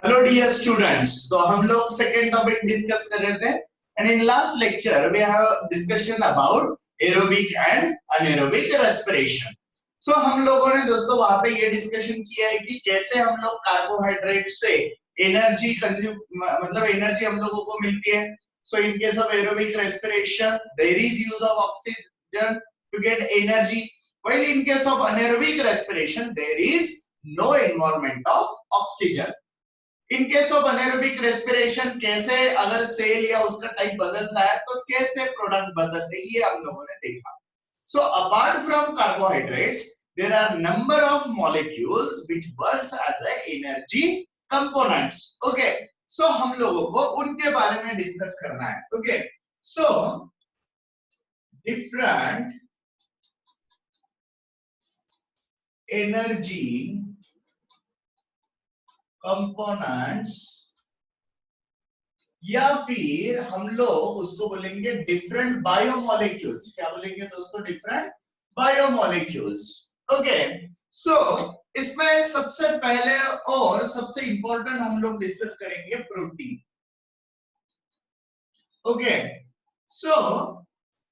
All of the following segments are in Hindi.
Hello dear students. तो हम लोग सेकेंड टॉपिक डिस्कस कर रहे थे and in last lecture we have discussion about aerobic and anaerobic respiration. So हम लोगों ने दोस्तों वहां पे ये डिस्कशन किया है कि कैसे हम लोग कार्बोहाइड्रेट से एनर्जी कंज्यूम मतलब एनर्जी हम लोगों को मिलती है। So in case of aerobic respiration there is use of oxygen to get energy, while in case of anaerobic respiration there is no involvement of oxygen. In case of anaerobic respiration कैसे अगर सेल या उसका टाइप बदलता है तो कैसे प्रोडक्ट बदलते हैं ये हम लोगों ने देखा। So apart from carbohydrates there are number of molecules which works as a energy components. Okay, so हम लोगों को उनके बारे में डिस्कस करना है। Okay, so different energy components या फिर हम लोग उसको बोलेंगे डिफरेंट बायोमोलिक्यूल्स। क्या बोलेंगे दोस्तों? Different biomolecules. ओके, सो इसमें सबसे पहले और सबसे इंपॉर्टेंट हम लोग डिस्कस करेंगे protein. Okay, so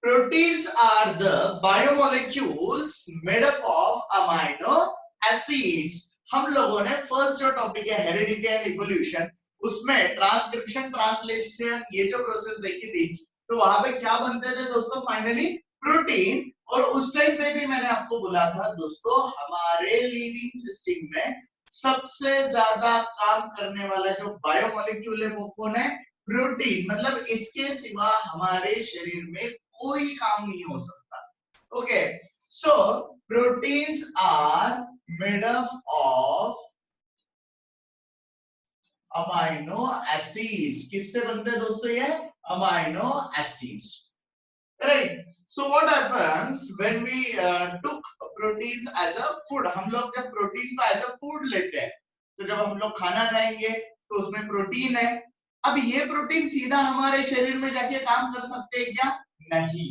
proteins are the biomolecules made up of amino acids. हम लोगों ने फर्स्ट जो टॉपिक है हेरिडिटी एंड इवोल्यूशन उसमें ट्रांसक्रिप्शन ट्रांसलेशन ये जो प्रोसेस देखी थी तो वहां पे क्या बनते थे दोस्तों? Finally protein. और उस टाइम पे भी मैंने आपको बोला था दोस्तों हमारे लिविंग सिस्टम में सबसे ज्यादा काम करने वाला जो बायोमोलिक्यूल है वो कौन है? प्रोटीन। मतलब इसके सिवा हमारे शरीर में कोई काम नहीं हो सकता। Okay, so proteins are made up of amino acids. किससे बनते हैं दोस्तों? ये amino acids, right. So what happens when we took proteins as a food. हम लोग जब प्रोटीन को एज अ फूड लेते हैं तो जब हम लोग खाना खाएंगे तो उसमें प्रोटीन है। अब ये प्रोटीन सीधा हमारे शरीर में जाके काम कर सकते हैं क्या? नहीं।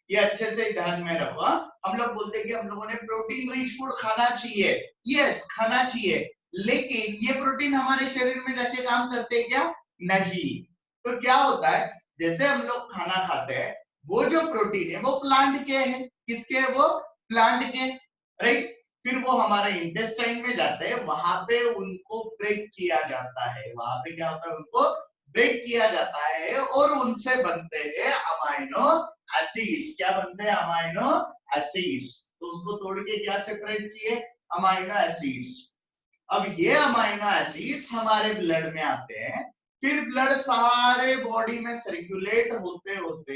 ये अच्छे से ध्यान में रखो। हम लोग बोलते हैं कि हम लोगों ने प्रोटीन रिच फूड खाना चाहिए। यस, खाना चाहिए, लेकिन ये प्रोटीन हमारे शरीर में जाके काम करते हैं क्या? नहीं। तो क्या होता है, जैसे हम लोग खाना खाते हैं वो जो प्रोटीन है वो प्लांट के है। किसके? वो प्लांट के, राइट। फिर वो हमारे इंटेस्टाइन में जाते हैं, वहां पे उनको ब्रेक किया जाता है। वहां पे क्या होता है? उनको ब्रेक किया जाता है और उनसे बनते हैं अमाइनो एसिड्स। क्या बनते हैं? Amino acids. तो उसको तोड़ के क्या सेपरेट किए? Amino acids. अब ये अमाइनो एसिड्स हमारे ब्लड में आते हैं, फिर ब्लड सारे बॉडी में सर्कुलेट होते होते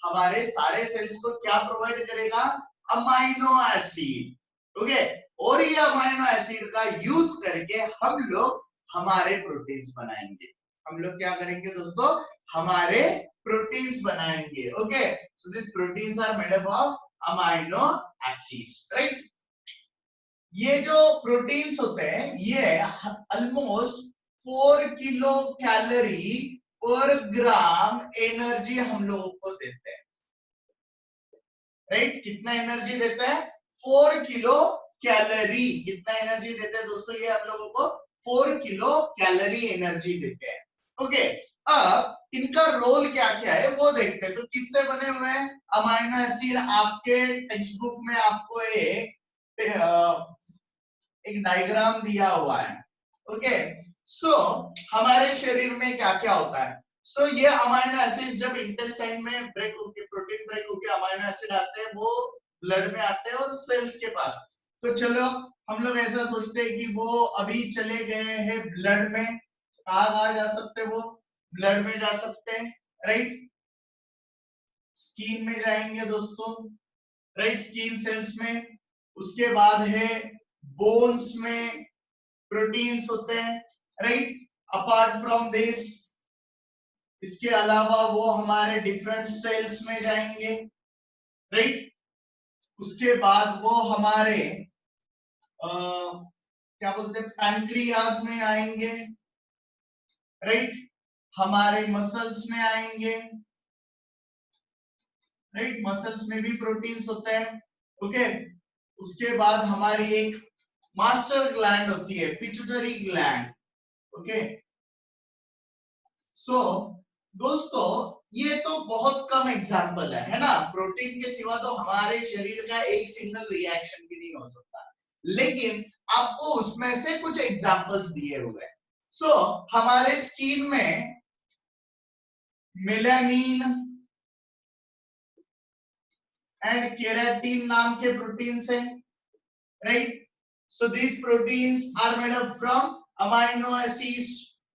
हमारे सारे सेल्स को क्या प्रोवाइड करेगा? Amino acid. ओके, और ये अमाइनो एसिड का यूज करके हम लोग हमारे प्रोटीन्स बनाएंगे। हम लोग क्या करेंगे दोस्तों? हमारे प्रोटीन्स बनाएंगे। Okay, so this proteins are made up of amino acids, right. ये जो प्रोटीन्स होते हैं ये ऑलमोस्ट 4 किलो कैलोरी पर ग्राम एनर्जी हम लोगों को देते हैं, राइट। कितना एनर्जी देता है? 4 किलो कैलोरी। कितना एनर्जी देते हैं दोस्तों? ये हम लोगों को 4 किलो कैलोरी एनर्जी देते हैं। ओके, अब इनका रोल क्या क्या है वो देखते हैं। तो किससे बने हुए हैं अमाइनो एसिड? आपके टेक्स्ट बुक में आपको एक डायग्राम दिया हुआ है। ओके, सो हमारे शरीर में क्या क्या होता है? सो ये अमाइनो एसिड जब इंटेस्टाइन में ब्रेक होके प्रोटीन ब्रेक होके अमाइनो एसिड आते हैं वो ब्लड में आते हैं और सेल्स के पास। तो चलो हम लोग ऐसा सोचते हैं कि वो अभी चले गए हैं ब्लड में। कहाँ जा सकते? वो ब्लड में जा सकते हैं, राइट। स्किन में जाएंगे दोस्तों, राइट, स्किन सेल्स में। उसके बाद है बोन्स में प्रोटीन्स होते हैं, राइट। अपार्ट फ्रॉम दिस इसके अलावा वो हमारे डिफरेंट सेल्स में जाएंगे, राइट। उसके बाद वो हमारे क्या बोलते हैं पैंक्रियाज में आएंगे, राइट। हमारे मसल्स में आएंगे, राइट। मसल्स में भी प्रोटीन्स होते हैं। ओके, उसके बाद हमारी एक मास्टर ग्लैंड होती है, पिट्यूटरी ग्लैंड, ओके सो दोस्तों ये तो बहुत कम एग्जाम्पल है ना। प्रोटीन के सिवा तो हमारे शरीर का एक सिंगल रिएक्शन भी नहीं हो सकता, लेकिन आपको उसमें से कुछ एग्जाम्पल्स दिए हुए हैं। सो हमारे स्किन में मेलानिन एंड केराटिन नाम के प्रोटीन्स है, right. So these proteins are made up from amino acids,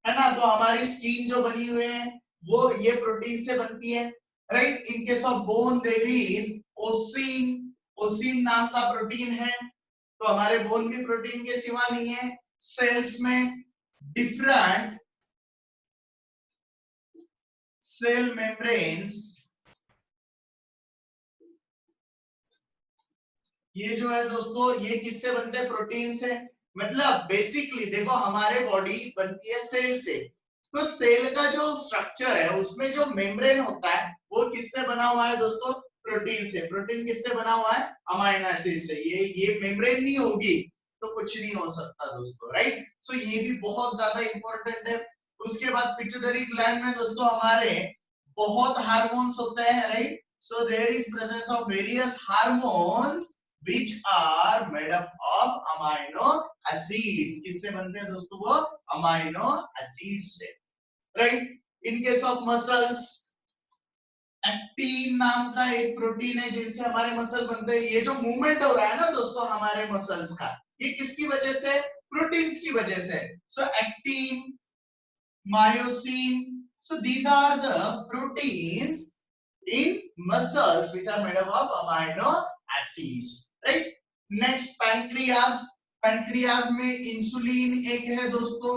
है ना। तो हमारी स्किन जो बनी हुई है वो ये प्रोटीन से बनती है, right. In case of bone there is ossein, ossein नाम का प्रोटीन है। तो हमारे बोन भी प्रोटीन के सिवा नहीं है। सेल्स में डिफरेंट सेल मेम्ब्रेन्स, ये जो है दोस्तों ये किससे बनते हैं? प्रोटीन से। मतलब बेसिकली देखो हमारे बॉडी बनती है सेल से, तो सेल का जो स्ट्रक्चर है उसमें जो मेम्ब्रेन होता है वो किससे बना हुआ है दोस्तों? प्रोटीन से। प्रोटीन किससे बना हुआ है? अमाइनो एसिड से। ये मेम्ब्रेन नहीं होगी तो कुछ नहीं हो सकता दोस्तों, राइट। सो ये भी बहुत ज्यादा इंपॉर्टेंट है। उसके बाद पिट्यूटरी ग्लैंड में दोस्तों हमारे बहुत हार्मोन्स होते हैं, right. So there is presence of various hormones which are made up of amino acids। किससे बनते हैं दोस्तों? वो अमाइनो एसिड से, right. In case of muscles actin नाम का एक प्रोटीन है जिनसे हमारे मसल बनते हैं। ये जो मूवमेंट हो रहा है ना दोस्तों हमारे मसल्स का, ये किसकी वजह से? प्रोटीन्स की वजह से। सो actin, myosin, so these are the proteins in muscles which are made up of amino acids, right। next pancreas, pancreas में इंसुलिन एक है दोस्तों,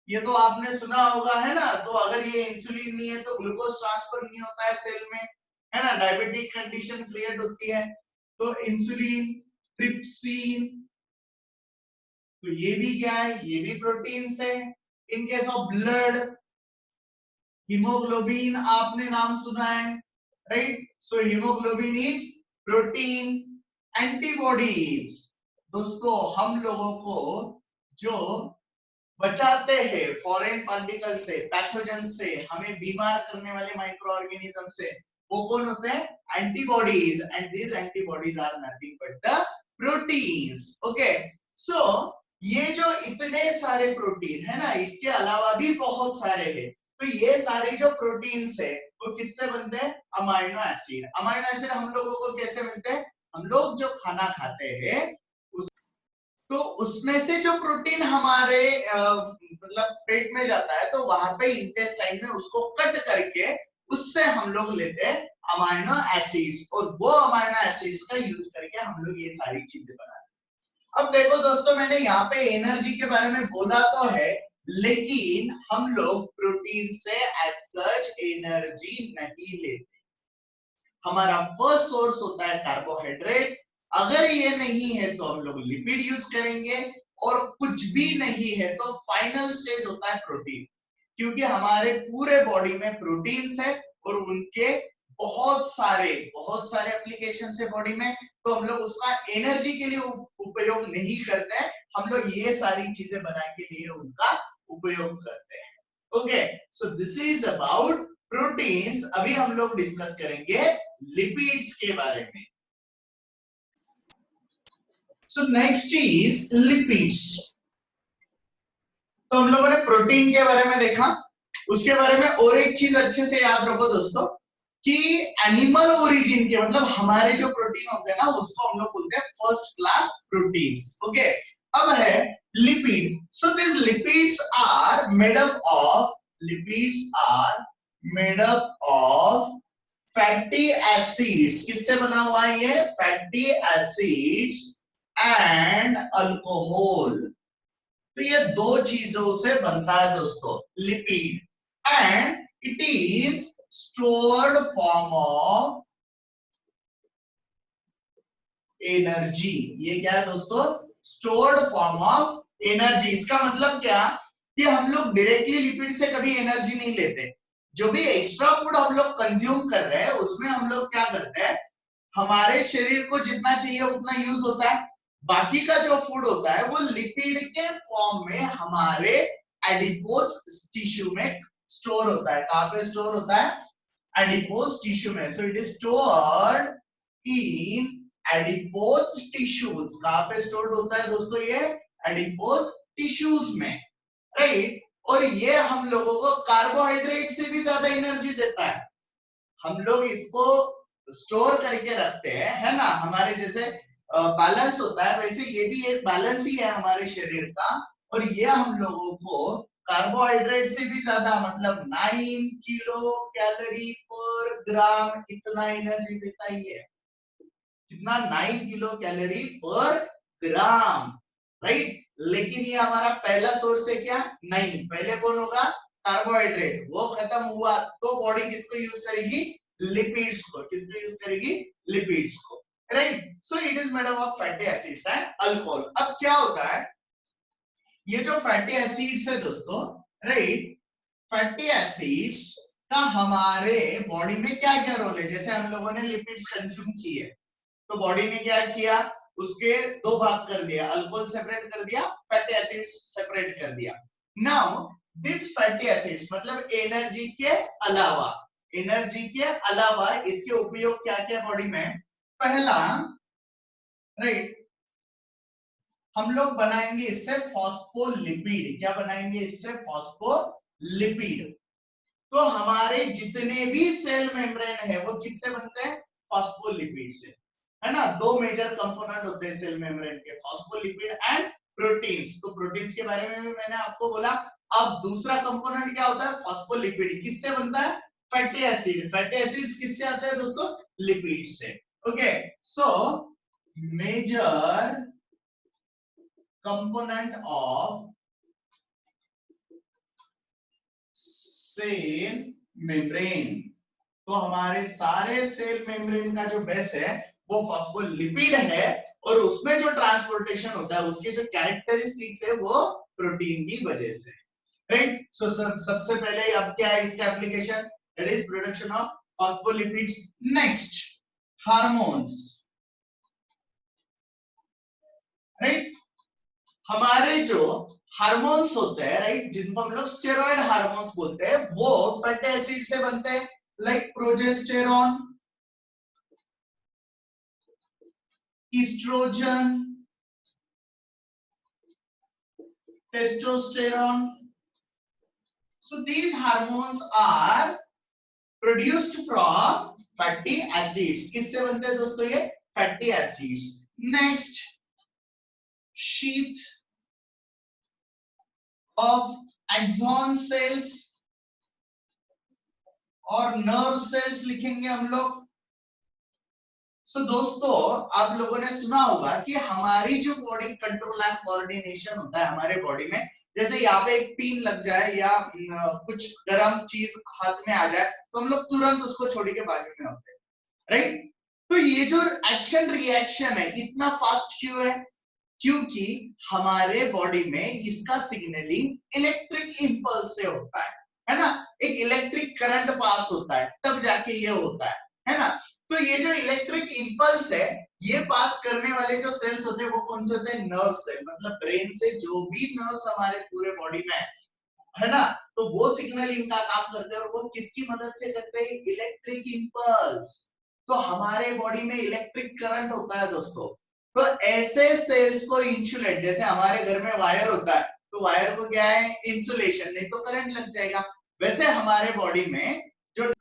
ये तो आपने सुना होगा, है ना। तो अगर ये इंसुलिन नहीं है तो ग्लूकोज ट्रांसफर नहीं होता है सेल में, है ना। डायबिटिक कंडीशन क्रिएट होती है। तो इंसुलिन, ट्रिप्सिन, तो ये भी क्या है? ये भी प्रोटीन है। इन केस ऑफ ब्लड हीमोग्लोबिन आपने नाम सुना है, right. So haemoglobin is protein. Antibodies दोस्तों हम लोगों को जो बचाते हैं फॉरेन पार्टिकल से, पैथोजन से, हमें बीमार करने वाले माइक्रो ऑर्गेनिज्म से, वो कौन होते हैं? Antibodies. And this antibodies are nothing but the proteins, okay. So ये जो इतने सारे प्रोटीन है ना, इसके अलावा भी बहुत सारे हैं। तो ये सारे जो प्रोटीन्स है वो किससे बनते हैं? Amino acid. अमाइनो एसिड हम लोगों को कैसे मिलते हैं? हम लोग जो खाना खाते हैं तो उसमें से जो प्रोटीन हमारे मतलब पेट में जाता है, तो वहां पे इंटेस्टाइन में उसको कट करके उससे हम लोग लेते हैं अमाइनो एसिड्स, और वो अमाइनो एसिड्स का यूज करके हम लोग ये सारी चीजें बनाते हैं। अब देखो दोस्तों मैंने यहाँ पे एनर्जी के बारे में बोला तो है, लेकिन हम लोग प्रोटीन से एज सच एनर्जी नहीं लेते। हमारा फर्स्ट सोर्स होता है कार्बोहाइड्रेट। अगर ये नहीं है तो हम लोग लिपिड यूज करेंगे, और कुछ भी नहीं है तो फाइनल स्टेज होता है प्रोटीन। क्योंकि हमारे पूरे बॉडी में प्रोटीन्स है और उनके बहुत सारे एप्लीकेशन है बॉडी में, तो हम लोग उसका एनर्जी के लिए उपयोग नहीं करते हैं, हम लोग ये सारी चीजें बनाने के लिए उनका उपयोग करते हैं। Okay so this is about proteins. अभी हम लोग डिस्कस करेंगे लिपिड्स के बारे में। So next is lipids. तो हम लोगों ने प्रोटीन के बारे में देखा, उसके बारे में और एक चीज अच्छे से याद रखो दोस्तों कि एनिमल ओरिजिन के मतलब हमारे जो प्रोटीन होते हैं ना उसको हम लोग बोलते हैं फर्स्ट क्लास प्रोटीन्स, ओके। अब है lipid. So this lipids are made up of fatty acids. किससे बना हुआ है ये? Fatty acids and alcohol. तो ये दो चीजों से बनता है दोस्तों lipid, and it is stored form of energy. ये क्या है दोस्तों? Stored form of energy. इसका मतलब क्या कि हम लोग डायरेक्टली लिपिड से कभी एनर्जी नहीं लेते। जो भी एक्स्ट्रा फूड हम लोग कंज्यूम कर रहे हैं उसमें हम लोग क्या करते हैं, हमारे शरीर को जितना चाहिए उतना यूज होता है, बाकी का जो फूड होता है वो लिपिड के फॉर्म में हमारे एडिपोज टिश्यू में स्टोर होता है। कहां पे स्टोर होता है? एडिपोज टिश्यू में। सो it is stored in adipose tissues. कहां पे स्टोर्ड होता है दोस्तों? ये एडिपोज टिश्यूज में, राइट। और ये हम लोगों को कार्बोहाइड्रेट से भी ज्यादा एनर्जी देता है। हम लोग इसको स्टोर करके रखते हैं, है ना। हमारे जैसे बैलेंस होता है वैसे ये भी एक बैलेंस ही है हमारे शरीर का। और ये हम लोगों को कार्बोहाइड्रेट से भी ज्यादा, मतलब 9 किलो कैलोरी पर ग्राम इतना एनर्जी देता ही है। कितना? 9 किलो कैलोरी पर ग्राम, राइट। लेकिन ये हमारा पहला सोर्स है क्या? नहीं। पहले कौन होगा? कार्बोहाइड्रेट। वो खत्म हुआ तो बॉडी किसको यूज करेगी? लिपिड्स को। किसको यूज करेगी? लिपिड्स को, right. So it is made up of fatty acids and alcohol. अब क्या होता है, ये जो फैटी एसिड्स है दोस्तों, राइट, फैटी एसिड्स का हमारे बॉडी में क्या क्या रोल है? जैसे हम लोगों ने लिपिड्स कंज्यूम किए तो बॉडी ने क्या किया? उसके दो भाग कर दिया, अल्कोहल सेपरेट कर दिया, फैटी एसिड्स सेपरेट कर दिया। नाउ दिस फैटी एसिड्स मतलब एनर्जी के अलावा, एनर्जी के अलावा इसके उपयोग क्या क्या बॉडी में? पहला, राइट, हम लोग बनाएंगे इससे फॉस्फोलिपिड। क्या बनाएंगे इससे? फॉस्फोलिपिड। तो हमारे जितने भी सेल मेम्ब्रेन है वो किससे बनते हैं? फॉस्फोलिपिड से, है ना। दो मेजर कंपोनेंट होते हैं सेल मेम्ब्रेन के, फॉस्फोलिपिड एंड प्रोटीन्स। तो प्रोटीन्स के बारे में भी मैंने आपको बोला। अब दूसरा कंपोनेंट क्या होता है? फॉस्फोलिपिड। किससे बनता है? Fatty acid. फैटी एसिड्स किससे आते हैं दोस्तों? लिपिड से। Okay, so major component of cell membrane. तो हमारे सारे सेल मेम्ब्रेन का जो बेस है वो फॉस्फोलिपिड है, और उसमें जो ट्रांसपोर्टेशन होता है उसके जो कैरेक्टरिस्टिक्स है वो प्रोटीन की वजह से, राइट। सो सबसे पहले अब क्या है इसका application? It is production of phospholipids. Next, hormones, right. हमारे जो हार्मोन्स होते हैं, राइट, जिनको हम लोग स्टेरॉइड हार्मोन्स बोलते हैं, वो फैटी एसिड से बनते हैं। Like progesterone, estrogen, testosterone. So these hormones are produced from fatty acids. किससे बनते हैं दोस्तों ये? fatty acids. Next, sheath of axon cells और nerve cells लिखेंगे हम लोग। सो दोस्तों आप लोगों ने सुना होगा कि हमारी जो बॉडी कंट्रोल एंड कोऑर्डिनेशन होता है हमारे बॉडी में, जैसे यहाँ पे एक पिन लग जाए या कुछ गर्म चीज हाथ में आ जाए तो हम लोग तुरंत उसको छोड़ के बाजू में होते हैं, राइट। तो ये जो एक्शन रिएक्शन है इतना फास्ट क्यों है? क्योंकि हमारे बॉडी में इसका सिग्नलिंग इलेक्ट्रिक इंपल्स से होता है ना। एक इलेक्ट्रिक करंट पास होता है तब जाके ये होता है ना। तो ये जो इलेक्ट्रिक इंपल्स है ये पास करने वाले जो सेल्स होते हैं वो कौन से होते हैं? Nerve cell. मतलब ब्रेन से जो भी नर्व्स हमारे पूरे बॉडी में है ना, तो वो सिग्नलिंग का काम करते हैं। और वो किसकी मदद से करते हैं? Electric impulse. तो हमारे बॉडी में इलेक्ट्रिक करंट होता है दोस्तों। तो ऐसे सेल्स को इंसुलेट, जैसे हमारे घर में वायर होता है तो वायर को क्या है? इंसुलेशन, नहीं तो करंट लग जाएगा। वैसे हमारे बॉडी में जो,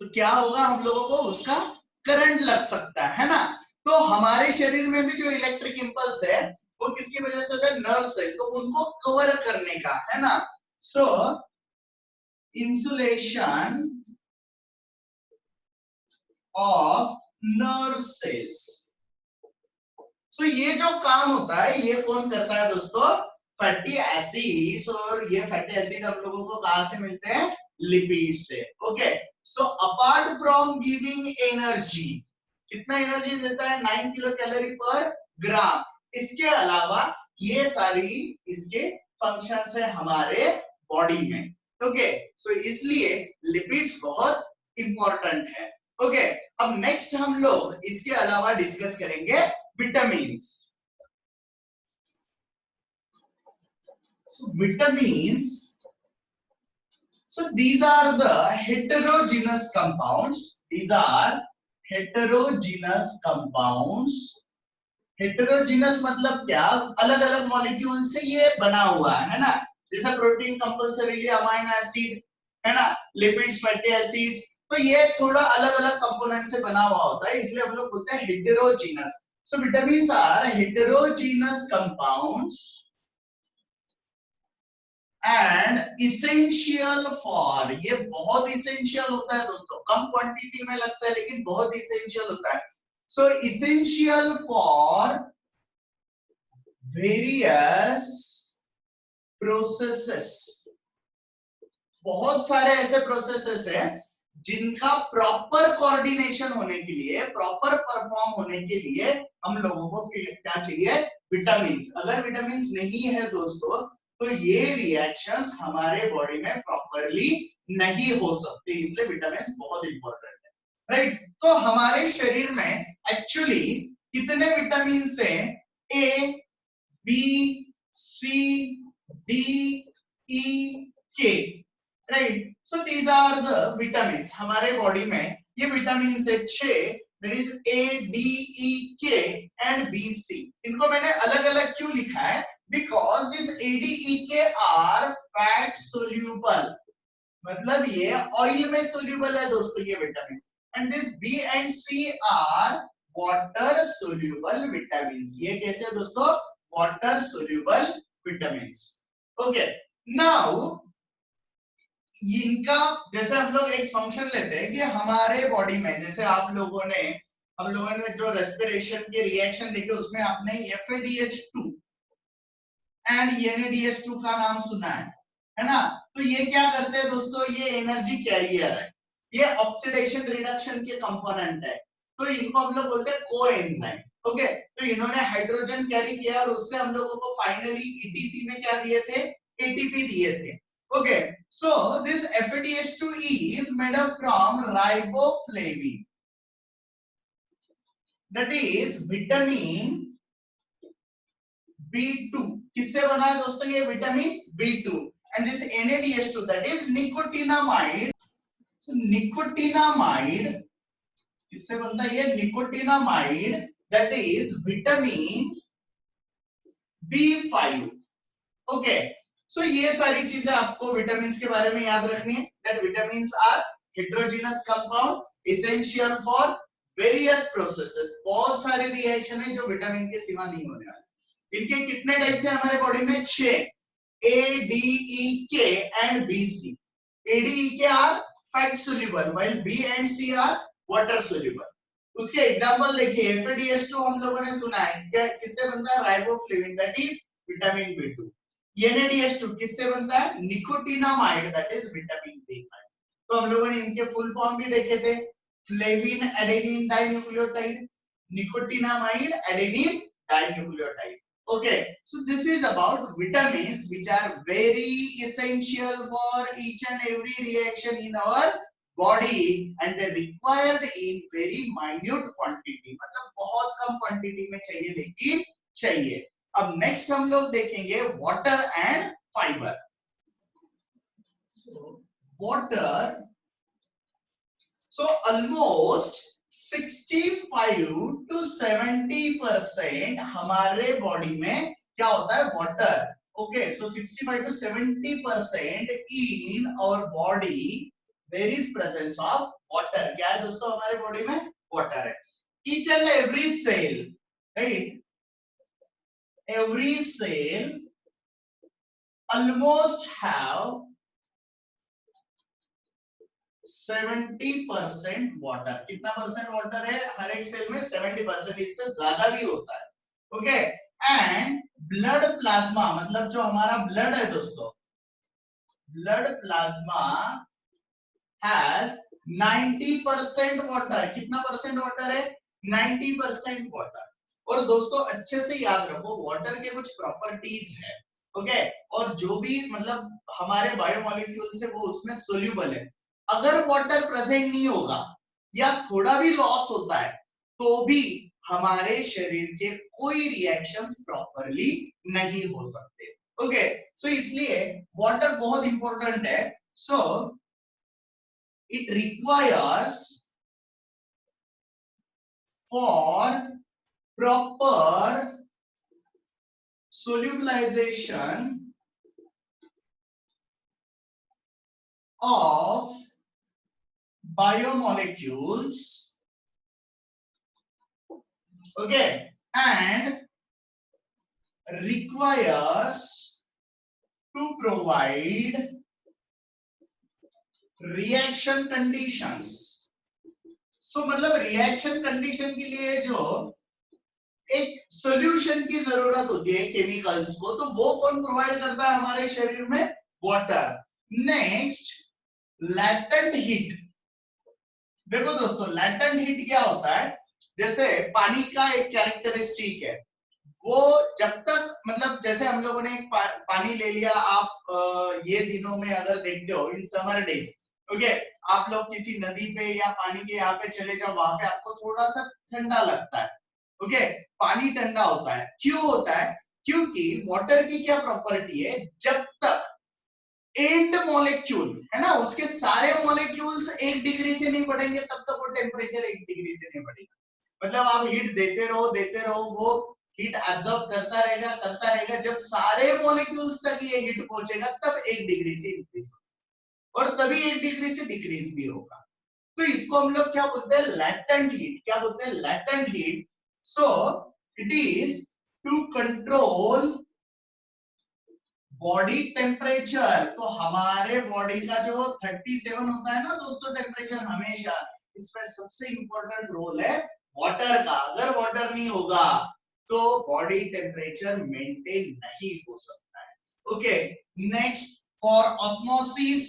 तो क्या होगा? हम लोगों को उसका करंट लग सकता है ना। तो हमारे शरीर में भी जो इलेक्ट्रिक इंपल्स है वो किसकी वजह से होता है? Nerve cell. तो उनको कवर करने का, है ना। So insulation of nerve cells. So ये जो काम होता है ये कौन करता है दोस्तों? Fatty acids. और ये फैटी एसिड हम लोगों को कहां से मिलते हैं? लिपिड से। Okay, so apart from giving energy, कितना एनर्जी देता है? 9 किलो कैलोरी पर ग्राम। इसके अलावा ये सारी इसके फंक्शंस है हमारे बॉडी में। ओके, सो इसलिए लिपिड्स बहुत इंपॉर्टेंट है। ओके, अब नेक्स्ट हम लोग इसके अलावा डिस्कस करेंगे vitamins. So vitamins, so these are the heterogeneous compounds. These are heterogeneous compounds. Heterogeneous मतलब क्या, अलग अलग मॉलिक्यूल से ये बना हुआ है ना, जैसा प्रोटीन कंपल्सरीली अमाइनो एसिड है ना, लिपिड्स फैटी एसिड्स, तो ये थोड़ा अलग अलग कंपोनेंट से बना हुआ होता है, इसलिए हम लोग बोलते हैं heterogeneous. So vitamins are heterogeneous compounds and essential for, ये बहुत इसेंशियल होता है दोस्तों, कम क्वांटिटी में लगता है लेकिन बहुत इसेंशियल होता है. सो इसेंशियल फॉर वेरियस प्रोसेसेस, बहुत सारे ऐसे प्रोसेसेस हैं जिनका प्रॉपर कोऑर्डिनेशन होने के लिए, प्रॉपर परफॉर्म होने के लिए हम लोगों को क्या चाहिए, विटामिन्स. अगर विटामिन्स नहीं है दोस्तों तो ये रिएक्शंस हमारे बॉडी में प्रॉपरली नहीं हो सकते, इसलिए विटामिन्स बहुत इंपॉर्टेंट है, राइट. तो हमारे शरीर में एक्चुअली कितने विटामिन्स हैं, A B C D E K, right. So these are the vitamins हमारे बॉडी में, ये विटामिन्स है 6, that is A D E K and B सी. इनको मैंने अलग अलग क्यों लिखा है, because this A D E K are fat soluble, मतलब ये ऑयल में सोल्यूबल है दोस्तों ये vitamins, and this B and C are water soluble vitamins. ये कैसे है दोस्तों, water soluble vitamins. Okay, now इनका जैसे हम लोग एक फंक्शन लेते हैं कि हमारे बॉडी में, जैसे हम लोगों ने जो रेस्पिरेशन के रिएक्शन देखे उसमें आपने FADH2 एंड NADH2 का नाम सुना है ना. तो ये क्या करते हैं दोस्तों, ये एनर्जी कैरियर है, ये ऑक्सीडेशन रिडक्शन के कंपोनेंट है, तो इनको हम लोग बोलते हैं कोएंजाइम. ओके, तो इन्होंने हाइड्रोजन कैरी किया और उससे हम लोगों को फाइनली ETC में क्या दिए थे, ATP दिए थे. Okay, so this FADH2 is made up from riboflavin, that is vitamin B2. किससे बना है दोस्तों ये vitamin B2, and this NADH2 that is nicotinamide. So nicotinamide किससे बनता है, ये nicotinamide that is vitamin B5. Okay, सो ये सारी चीजें आपको विटामिन्स के बारे में याद रखनी है, that vitamins are heterogeneous compound, essential for various processes. बहुत सारे रिएक्शन है जो विटामिन के सिवा नहीं होने वाले. इनके कितने टाइप्स है हमारे बॉडी में, 6, ए D E K and B C. A D E K are fat soluble while B and C are water soluble. उसके एग्जांपल देखिए, FADH2 हम लोगों ने सुना है, क्या किससे बनता है, riboflavin that is vitamin B2. NADH2 किससे बनता है, nicotinamide that is vitamin B5. तो हम लोगों ने इनके फुल फॉर्म भी देखे थे, flavin adenine dinucleotide, nicotinamide adenine dinucleotide. Okay, so this is about vitamins which are very essential for each and every reaction in our body and they required in very minute quantity, मतलब बहुत कम क्वांटिटी में चाहिए लेकिन चाहिए. अब नेक्स्ट हम लोग देखेंगे water and fibre. Water, so almost 65 to 70% हमारे बॉडी में क्या होता है, water. Okay, so 65 to 70% in our body there is presence of water. क्या है दोस्तों हमारे बॉडी में, वाटर है. Each and every cell, right, every cell almost have 70% water. कितना परसेंट वाटर है हर एक सेल में, 70%, इससे ज्यादा भी होता है. ओके, एंड ब्लड प्लाज्मा, मतलब जो हमारा ब्लड है दोस्तों, ब्लड प्लाज्मा हैज 90% वाटर. कितना परसेंट वाटर है, 90% वाटर. और दोस्तों अच्छे से याद रखो, वाटर के कुछ प्रॉपर्टीज है. ओके, और जो भी मतलब हमारे बायोमोलिक्यूल्स है वो उसमें सोल्यूबल है. अगर वाटर प्रेजेंट नहीं होगा या थोड़ा भी लॉस होता है तो भी हमारे शरीर के कोई रिएक्शंस प्रॉपरली नहीं हो सकते. ओके, सो इसलिए वाटर बहुत इंपॉर्टेंट है. So it requires for proper solubilization of biomolecules, okay, and requires to provide reaction conditions. So मतलब रिएक्शन कंडीशन के लिए जो एक सॉल्यूशन की जरूरत होती है केमिकल्स को, तो वो कौन प्रोवाइड करता है हमारे शरीर में? वाटर. Next, latent heat. देखो दोस्तों, लैटेंट हीट क्या होता है? जैसे पानी का एक कैरेक्टरिस्टिक है, वो जब तक मतलब जैसे हम लोगों ने पानी ले लिया, आप ये दिनों में अगर देखते हो इन समर डेज, ओके, आप लोग किसी नदी पे या पानी के यहाँ पे चले जाओ, वहां पे आपको थोड़ा सा ठंडा लगता है. ओके, पानी ठंडा होता है. क्यों होता है? क्योंकि वाटर की क्या प्रॉपर्टी है, जब तक एंड मॉलिक्यूल है ना, उसके सारे मॉलिक्यूल्स 1 डिग्री से नहीं बढ़ेंगे तब तक वो टेम्परेचर 1 डिग्री से नहीं बढ़ेगा. मतलब आप हीट देते रहो, वो हीट एब्जॉर्ब करता रहेगा. जब सारे मॉलिक्यूल्स तक ये हीट पहुंचेगा तब 1 डिग्री से इंक्रीज होगा, और तभी 1 डिग्री से डिक्रीज भी होगा. तो इसको हम लोग क्या बोलते हैं? Latent heat. क्या बोलते हैं? Latent heat. So it is to control body temperature. तो हमारे बॉडी का जो 37 होता है ना दोस्तों टेम्परेचर, हमेशा इसमें सबसे इंपॉर्टेंट रोल है वाटर का. अगर वाटर नहीं होगा तो बॉडी टेम्परेचर मेंटेन नहीं हो सकता है. ओके, नेक्स्ट, फॉर ऑस्मोसिस,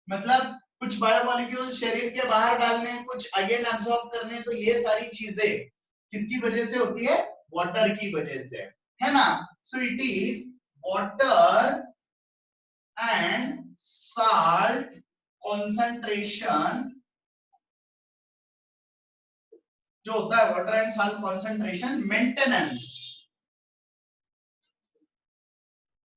मतलब कुछ बायोमोलिक्यूल शरीर के बाहर डालने, कुछ अगेन एब्सॉर्ब करने, तो ये सारी चीजें किसकी वजह से होती है? वाटर की वजह से, है ना. सो it is water and salt concentration, जो होता है water and salt concentration maintenance,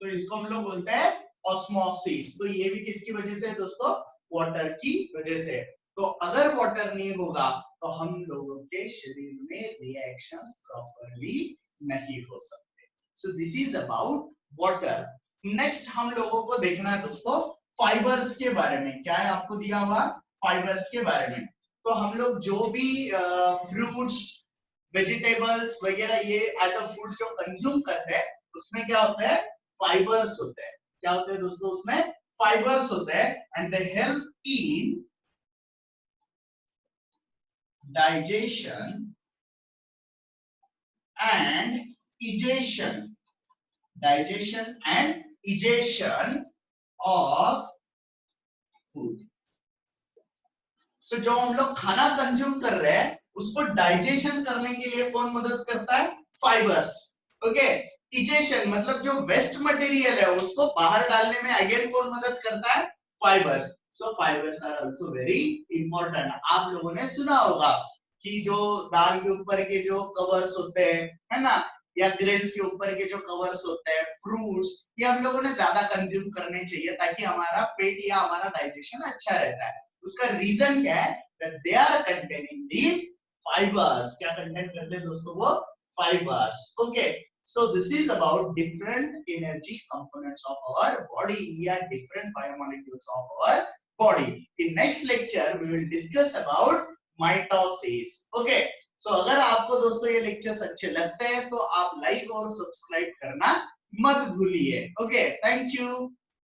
तो इसको हम लोग बोलते हैं ऑस्मोसिस. तो ये भी किसकी वजह से है दोस्तों? वाटर की वजह से. तो अगर वाटर नहीं होगा तो हम लोगों के शरीर में रिएक्शंस प्रॉपर्ली नहीं हो सकते. So this is about water. Next हम लोगों को देखना है दोस्तों फाइबर्स के बारे में. क्या है आपको दिया हुआ? फाइबर्स के बारे में. तो हम लोग जो भी फ्रूट्स, वेजिटेबल्स वगैरह ये एज अ फूड जो कंज्यूम करते हैं, उसमें क्या होता है? फाइबर्स होते हैं. क्या होते हैं दोस्तों? उसमें फाइबर्स होते हैं, and they help in digestion and digestion and digestion of food. So जो हम लोग खाना कंज्यूम कर रहे हैं उसको डाइजेशन करने के लिए कौन मदद करता है? फाइबर्स. ओके, डाइजेशन मतलब जो वेस्ट मटेरियल है उसको बाहर डालने में अगेन कौन मदद करता है? Fibres. So fibres are also very important. आप लोगों ने सुना होगा कि जो दाल के ऊपर के जो कवर्स होते हैं, है ना, या ग्रेन्स के ऊपर के जो कवर्स होते हैं, फ्रूट्स, ये हम लोगों ने ज्यादा कंज्यूम करने चाहिए ताकि हमारा पेट या हमारा डाइजेशन अच्छा रहता है. उसका रीजन क्या है? that they are containing these fibers. क्या कंटेंट करते हैं दोस्तों? वो fibers. Okay, so this is about different energy components of our body, yeah, different biomolecules of our body. In next lecture we will discuss about mitosis. Okay, so अगर आपको दोस्तों ये लेक्चर्स अच्छे लगते हैं तो आप लाइक और सब्सक्राइब करना मत भूलिए. Okay, thank you.